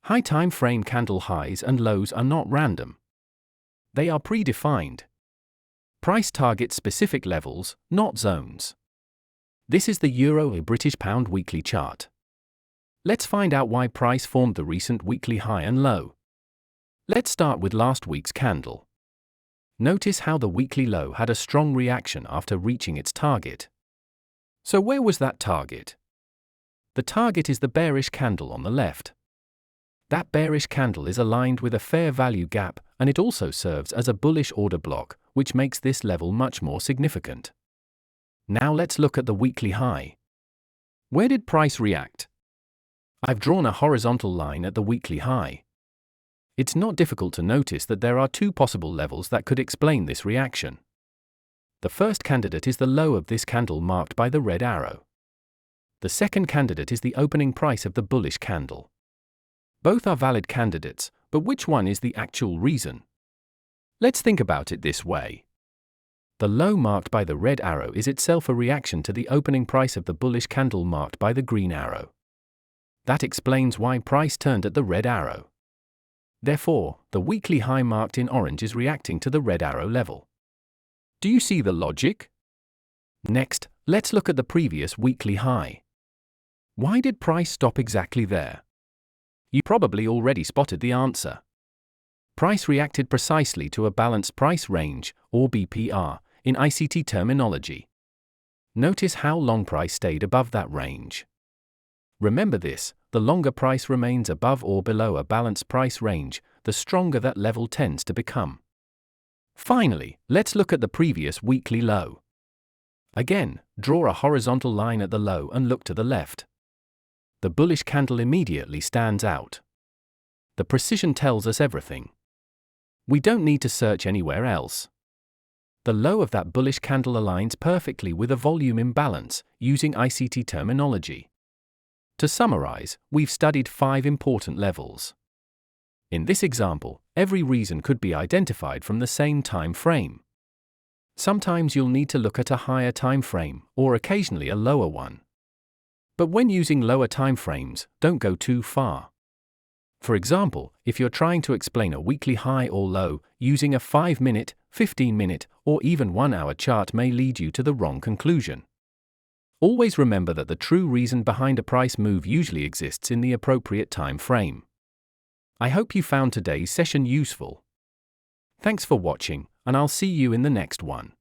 High time frame candle highs and lows are not random. They are predefined. Price targets specific levels, not zones. This is the Euro-British pound weekly chart. Let's find out why price formed the recent weekly high and low. Let's start with last week's candle. Notice how the weekly low had a strong reaction after reaching its target. So where was that target? The target is the bearish candle on the left. That bearish candle is aligned with a fair value gap, and it also serves as a bullish order block, which makes this level much more significant. Now let's look at the weekly high. Where did price react? I've drawn a horizontal line at the weekly high. It's not difficult to notice that there are two possible levels that could explain this reaction. The first candidate is the low of this candle marked by the red arrow. The second candidate is the opening price of the bullish candle. Both are valid candidates, but which one is the actual reason? Let's think about it this way. The low marked by the red arrow is itself a reaction to the opening price of the bullish candle marked by the green arrow. That explains why price turned at the red arrow. Therefore, the weekly high marked in orange is reacting to the red arrow level. Do you see the logic? Next, let's look at the previous weekly high. Why did price stop exactly there? You probably already spotted the answer. Price reacted precisely to a balanced price range, or BPR, in ICT terminology. Notice how long price stayed above that range. Remember this, the longer price remains above or below a balanced price range, the stronger that level tends to become. Finally, let's look at the previous weekly low. Again, draw a horizontal line at the low and look to the left. The bullish candle immediately stands out. The precision tells us everything. We don't need to search anywhere else. The low of that bullish candle aligns perfectly with a volume imbalance, using ICT terminology. To summarize, we've studied 5 important levels. In this example, every reason could be identified from the same time frame. Sometimes you'll need to look at a higher time frame, or occasionally a lower one. But when using lower time frames, don't go too far. For example, if you're trying to explain a weekly high or low, using a 5-minute, 15-minute, or even 1-hour chart may lead you to the wrong conclusion. Always remember that the true reason behind a price move usually exists in the appropriate time frame. I hope you found today's session useful. Thanks for watching, and I'll see you in the next one.